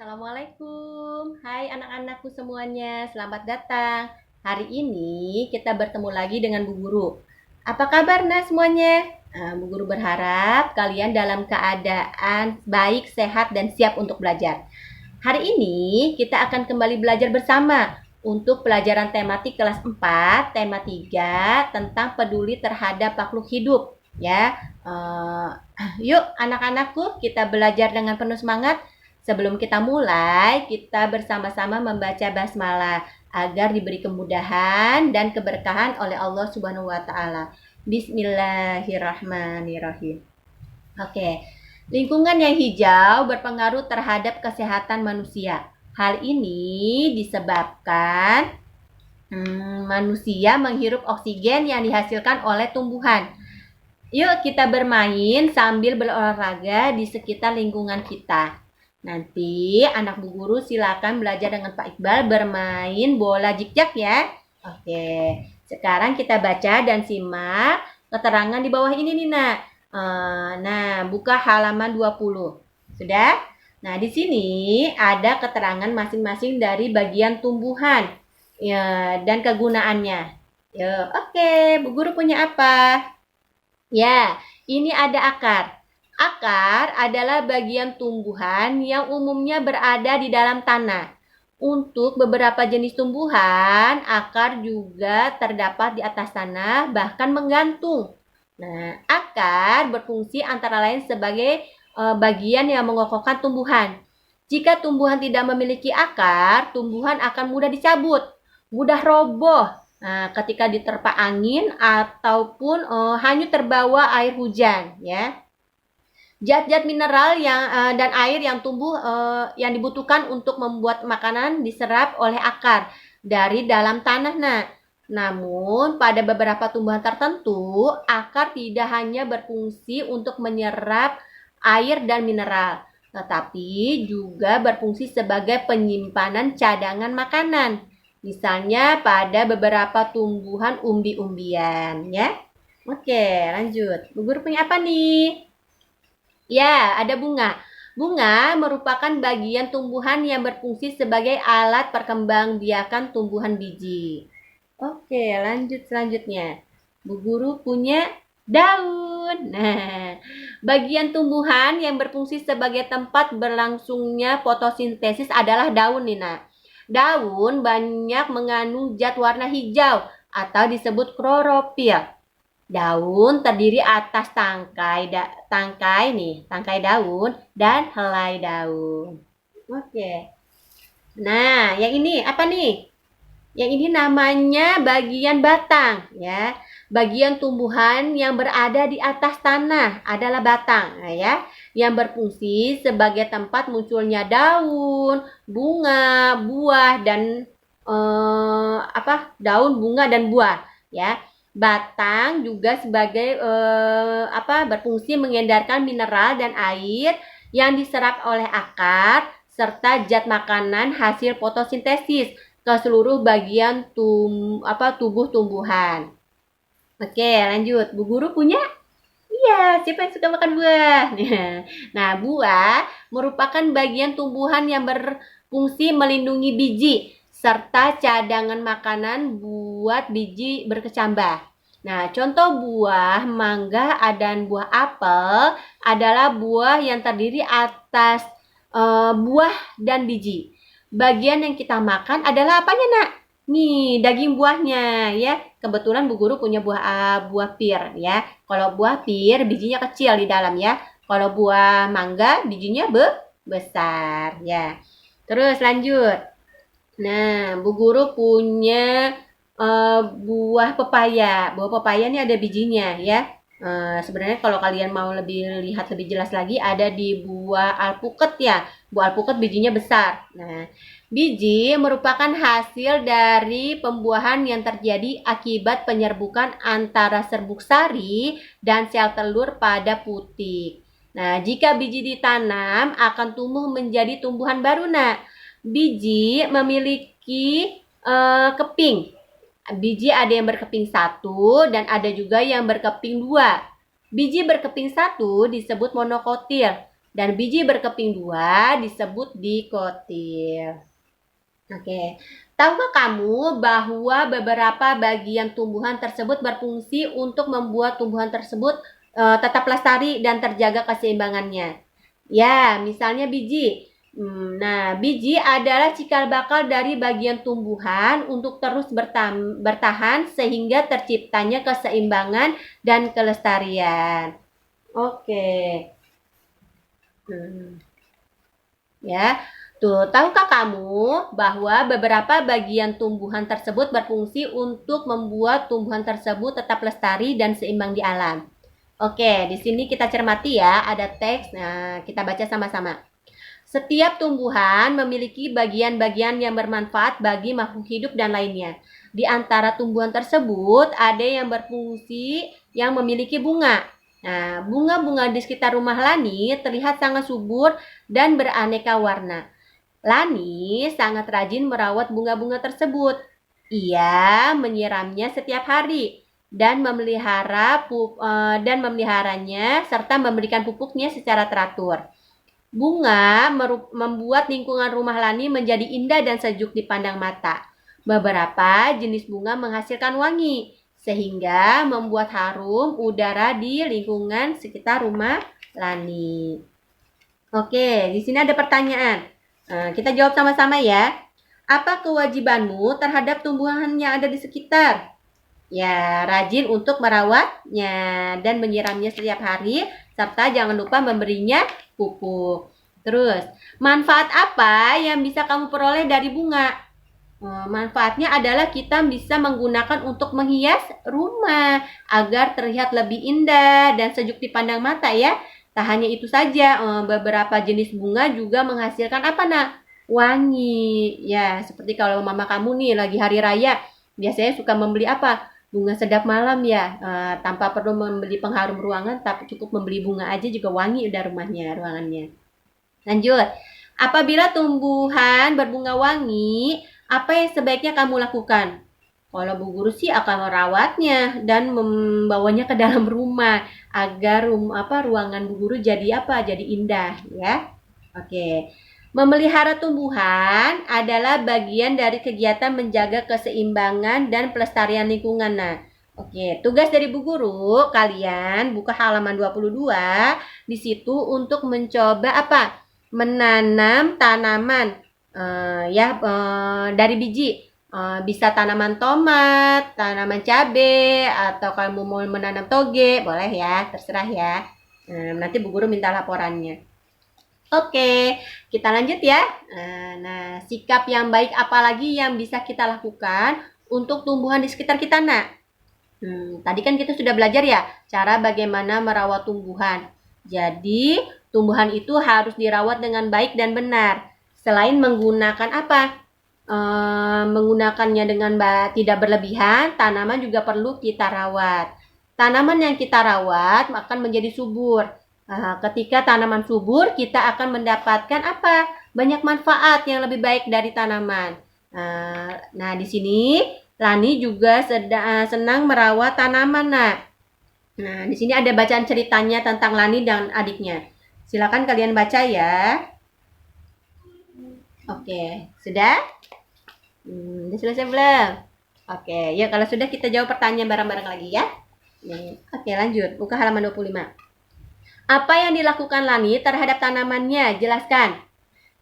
Assalamualaikum, hai anak-anakku semuanya, selamat datang. Hari ini kita bertemu lagi dengan Bu Guru. Apa kabar nah semuanya? Bu Guru berharap kalian dalam keadaan baik, sehat, dan siap untuk belajar. Hari ini kita akan kembali belajar bersama untuk pelajaran tematik kelas 4, tema 3 tentang peduli terhadap makhluk hidup. Ya, yuk anak-anakku kita belajar dengan penuh semangat. Sebelum kita mulai, kita bersama-sama membaca basmalah agar diberi kemudahan dan keberkahan oleh Allah Subhanahu wa taala. Bismillahirrahmanirrahim. Oke. Lingkungan yang hijau berpengaruh terhadap kesehatan manusia. Hal ini disebabkan manusia menghirup oksigen yang dihasilkan oleh tumbuhan. Yuk kita bermain sambil berolahraga di sekitar lingkungan kita. Nanti anak Bu Guru silakan belajar dengan Pak Iqbal bermain bola jikjak ya. Oke, sekarang kita baca dan simak keterangan di bawah ini nih nak. Nah, buka halaman 20. Sudah? Nah, di sini ada keterangan masing-masing dari bagian tumbuhan ya, dan kegunaannya. Ya, oke, Bu Guru punya apa? Ya, ini ada akar. Akar adalah bagian tumbuhan yang umumnya berada di dalam tanah. Untuk beberapa jenis tumbuhan, akar juga terdapat di atas tanah, bahkan menggantung. Nah, akar berfungsi antara lain sebagai bagian yang mengokohkan tumbuhan. Jika tumbuhan tidak memiliki akar, tumbuhan akan mudah dicabut, mudah roboh. Nah, ketika diterpa angin ataupun hanyut terbawa air hujan, ya. Zat-zat mineral dan air yang tumbuh yang dibutuhkan untuk membuat makanan diserap oleh akar dari dalam tanah. Namun pada beberapa tumbuhan tertentu, akar tidak hanya berfungsi untuk menyerap air dan mineral, tetapi juga berfungsi sebagai penyimpanan cadangan makanan. Misalnya pada beberapa tumbuhan umbi-umbian, ya. Oke, lanjut. Bu Guru punya apa nih? Ya, ada bunga. Bunga merupakan bagian tumbuhan yang berfungsi sebagai alat perkembangbiakan tumbuhan biji. Oke, lanjut selanjutnya. Bu Guru punya daun. Nah, bagian tumbuhan yang berfungsi sebagai tempat berlangsungnya fotosintesis adalah daun nih, Nak. Daun banyak mengandung zat warna hijau atau disebut klorofil. Daun terdiri atas tangkai daun dan helai daun. Oke. Nah, yang ini apa nih? Yang ini namanya bagian batang, ya. Bagian tumbuhan yang berada di atas tanah adalah batang, ya, yang berfungsi sebagai tempat munculnya daun, bunga, buah dan daun, bunga dan buah, ya. Batang juga sebagai berfungsi mengedarkan mineral dan air yang diserap oleh akar serta zat makanan hasil fotosintesis ke seluruh bagian tubuh tumbuhan. Oke, lanjut. Bu Guru punya? Iya, siapa yang suka makan buah? Nah, buah merupakan bagian tumbuhan yang berfungsi melindungi biji serta cadangan makanan buat biji berkecambah. Nah, contoh buah mangga dan buah apel adalah buah yang terdiri atas buah dan biji. Bagian yang kita makan adalah apanya, Nak? Nih, daging buahnya ya. Kebetulan Bu Guru punya buah pir ya. Kalau buah pir bijinya kecil di dalam ya. Kalau buah mangga bijinya besar ya. Terus lanjut. Nah, Bu Guru punya buah pepaya. Buah pepaya ini ada bijinya ya. Sebenarnya kalau kalian mau lihat lebih jelas lagi ada di buah alpukat ya. Buah alpukat bijinya besar. Nah, biji merupakan hasil dari pembuahan yang terjadi akibat penyerbukan antara serbuk sari dan sel telur pada putik. Nah, jika biji ditanam akan tumbuh menjadi tumbuhan baru. Nah, biji memiliki keping. Biji ada yang berkeping 1 dan ada juga yang berkeping 2. Biji berkeping 1 disebut monokotil. dan biji berkeping 2 disebut dikotil. Oke, tahukah kamu bahwa beberapa bagian tumbuhan tersebut berfungsi untuk membuat tumbuhan tersebut tetap lestari dan terjaga keseimbangannya? Ya, misalnya biji. Nah, biji adalah cikal bakal dari bagian tumbuhan untuk terus bertahan sehingga terciptanya keseimbangan dan kelestarian. Oke. Ya. Tuh, tahukah kamu bahwa beberapa bagian tumbuhan tersebut berfungsi untuk membuat tumbuhan tersebut tetap lestari dan seimbang di alam? Oke, di sini kita cermati ya, ada teks. Nah, kita baca sama-sama. Setiap tumbuhan memiliki bagian-bagian yang bermanfaat bagi makhluk hidup dan lainnya. Di antara tumbuhan tersebut, ada yang berfungsi yang memiliki bunga. Nah, bunga-bunga di sekitar rumah Lani terlihat sangat subur dan beraneka warna. Lani sangat rajin merawat bunga-bunga tersebut. Ia menyiramnya setiap hari dan memeliharanya serta memberikan pupuknya secara teratur. Bunga membuat lingkungan rumah Lani menjadi indah dan sejuk dipandang mata. Beberapa jenis bunga menghasilkan wangi sehingga membuat harum udara di lingkungan sekitar rumah Lani. Oke, di sini ada pertanyaan. Kita jawab sama-sama ya. Apa kewajibanmu terhadap tumbuhan yang ada di sekitar? Ya, rajin untuk merawatnya dan menyiramnya setiap hari, serta jangan lupa memberinya pupuk. Terus, manfaat apa yang bisa kamu peroleh dari bunga? Manfaatnya adalah kita bisa menggunakan untuk menghias rumah agar terlihat lebih indah dan sejuk dipandang mata ya. Tak hanya itu saja, beberapa jenis bunga juga menghasilkan apa nak? Wangi. Ya, seperti kalau mama kamu nih lagi hari raya, biasanya suka membeli apa? Bunga sedap malam ya. Tanpa perlu membeli pengharum ruangan, tapi cukup membeli bunga aja juga wangi udah rumahnya, ruangannya. Lanjut. Apabila tumbuhan berbunga wangi, apa yang sebaiknya kamu lakukan? Kalau Bu Guru sih akan merawatnya dan membawanya ke dalam rumah agar ruangan Bu Guru jadi apa? Jadi indah ya. Oke. Memelihara tumbuhan adalah bagian dari kegiatan menjaga keseimbangan dan pelestarian lingkungan. Nah, oke, tugas dari Bu Guru, kalian buka halaman 22 di situ untuk mencoba apa? Menanam tanaman dari biji. Bisa tanaman tomat, tanaman cabai, atau kamu mau menanam toge, boleh ya, terserah ya. Nanti Bu Guru minta laporannya. Oke, kita lanjut ya. Nah, sikap yang baik apa lagi yang bisa kita lakukan untuk tumbuhan di sekitar kita, nak? Tadi kan kita sudah belajar ya, cara bagaimana merawat tumbuhan. Jadi, tumbuhan itu harus dirawat dengan baik dan benar. Selain menggunakan apa? Menggunakannya dengan tidak berlebihan, tanaman juga perlu kita rawat. Tanaman yang kita rawat akan menjadi subur. Ketika tanaman subur, kita akan mendapatkan apa? Banyak manfaat yang lebih baik dari tanaman. Nah, di sini Lani juga senang merawat tanaman. Nah, di sini ada bacaan ceritanya tentang Lani dan adiknya. Silakan kalian baca ya. Oke, sudah? Udah selesai belum? Oke, ya kalau sudah kita jawab pertanyaan bareng-bareng lagi ya. Oke, lanjut. Buka halaman 25. Apa yang dilakukan Lani terhadap tanamannya? Jelaskan.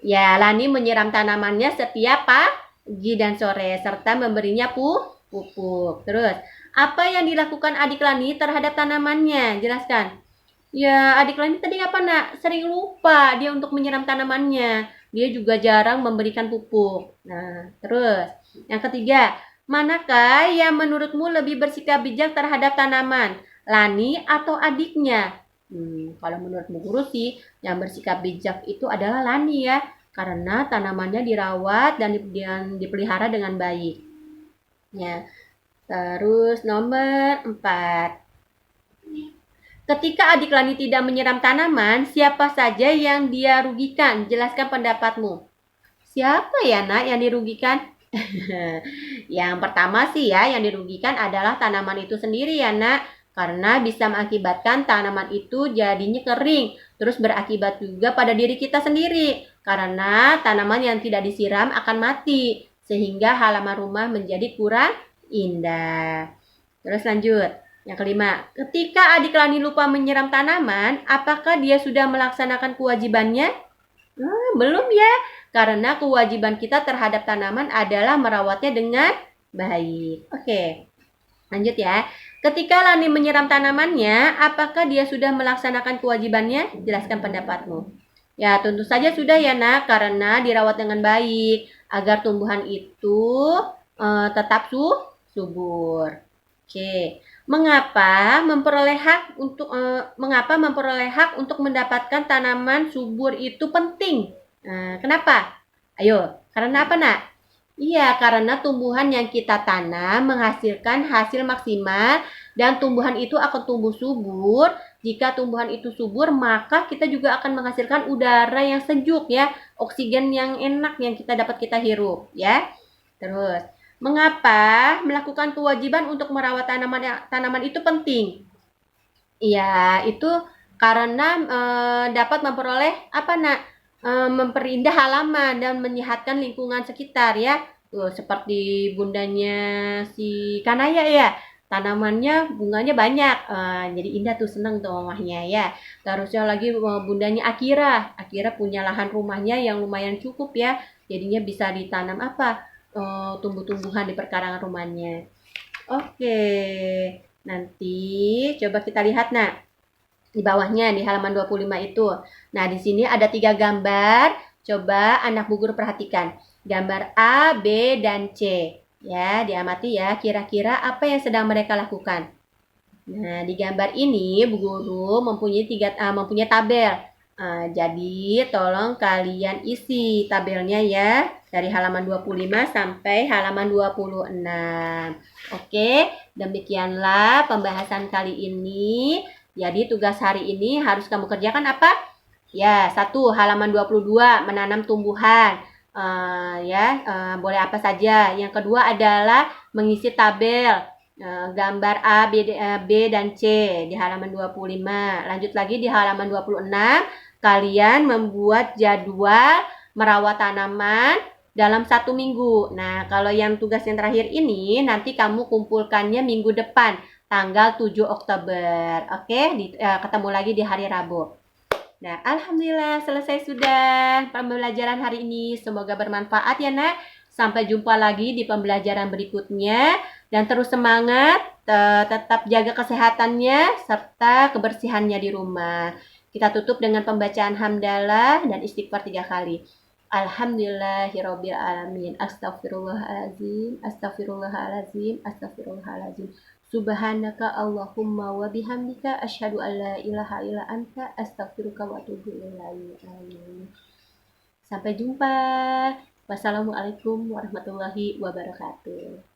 Ya, Lani menyiram tanamannya setiap pagi dan sore serta memberinya pupuk. Terus, apa yang dilakukan adik Lani terhadap tanamannya? Jelaskan. Ya, adik Lani tadi apa nak? Sering lupa dia untuk menyiram tanamannya. Dia juga jarang memberikan pupuk. Nah, terus yang ketiga, manakah yang menurutmu lebih bersikap bijak terhadap tanaman? Lani atau adiknya? Kalau menurut Bu Guru sih, yang bersikap bijak itu adalah Lani ya. Karena tanamannya dirawat dan dipelihara dengan baik. Ya. Terus nomor 4. Ketika adik Lani tidak menyiram tanaman, siapa saja yang dia rugikan? Jelaskan pendapatmu. Siapa ya nak yang dirugikan? Yang pertama sih ya, yang dirugikan adalah tanaman itu sendiri ya nak. Karena bisa mengakibatkan tanaman itu jadinya kering, Terus berakibat juga pada diri kita sendiri, karena tanaman yang tidak disiram akan mati, sehingga halaman rumah menjadi kurang indah. Terus lanjut. Yang kelima, ketika adik Lani lupa menyiram tanaman, apakah dia sudah melaksanakan kewajibannya? Belum ya, karena kewajiban kita terhadap tanaman adalah merawatnya dengan baik. Oke, lanjut ya. Ketika Lani menyiram tanamannya, apakah dia sudah melaksanakan kewajibannya? Jelaskan pendapatmu. Ya, tentu saja sudah ya nak, karena dirawat dengan baik agar tumbuhan itu tetap subur. Oke, mengapa memperoleh hak untuk mendapatkan tanaman subur itu penting? Kenapa? Ayo, karena apa nak? Iya, karena tumbuhan yang kita tanam menghasilkan hasil maksimal dan tumbuhan itu akan tumbuh subur. Jika tumbuhan itu subur, maka kita juga akan menghasilkan udara yang sejuk ya, oksigen yang enak yang kita hirup ya. Terus, mengapa melakukan kewajiban untuk merawat tanaman itu penting? Iya, itu karena dapat memperoleh apa nak? Memperindah halaman dan menyehatkan lingkungan sekitar ya. Tuh, seperti bundanya si Kanaya ya. Tanamannya bunganya banyak. Jadi indah tuh, seneng tuh rumahnya ya. Terusnya lagi bundanya Akira. Akira punya lahan rumahnya yang lumayan cukup ya. Jadinya bisa ditanam apa? Tumbuh-tumbuhan di perkarangan rumahnya. Oke. Nanti coba kita lihat nah di bawahnya di halaman 25 itu. Nah, di sini ada 3 gambar. Coba anak Bu Guru perhatikan. Gambar A, B, dan C. Ya, diamati ya. Kira-kira apa yang sedang mereka lakukan? Nah, di gambar ini Bu Guru mempunyai tabel. Jadi, tolong kalian isi tabelnya ya. Dari halaman 25 sampai halaman 26. Oke, demikianlah pembahasan kali ini. Jadi tugas hari ini harus kamu kerjakan apa? Ya, 1 halaman 22 menanam tumbuhan. Boleh apa saja. Yang kedua adalah mengisi tabel gambar A, B, dan C di halaman 25. Lanjut lagi di halaman 26, kalian membuat jadwal merawat tanaman dalam 1 minggu. Nah, kalau yang tugas yang terakhir ini nanti kamu kumpulkannya minggu depan, tanggal 7 Oktober. Oke, ketemu lagi di hari Rabu. Nah, alhamdulillah selesai sudah pembelajaran hari ini. Semoga bermanfaat ya, Nak. Sampai jumpa lagi di pembelajaran berikutnya. Dan terus semangat, tetap jaga kesehatannya serta kebersihannya di rumah. Kita tutup dengan pembacaan hamdalah dan istighfar 3 kali. Alhamdulillahirabbil alamin. Astagfirullahalazim, astagfirullahalazim, astagfirullahalazim. Subhanaka Allahumma wa bihamdika asyhadu an la ilaha illa anta astaghfiruka wa atubu ilaik. Sampai jumpa. Wassalamualaikum warahmatullahi wabarakatuh.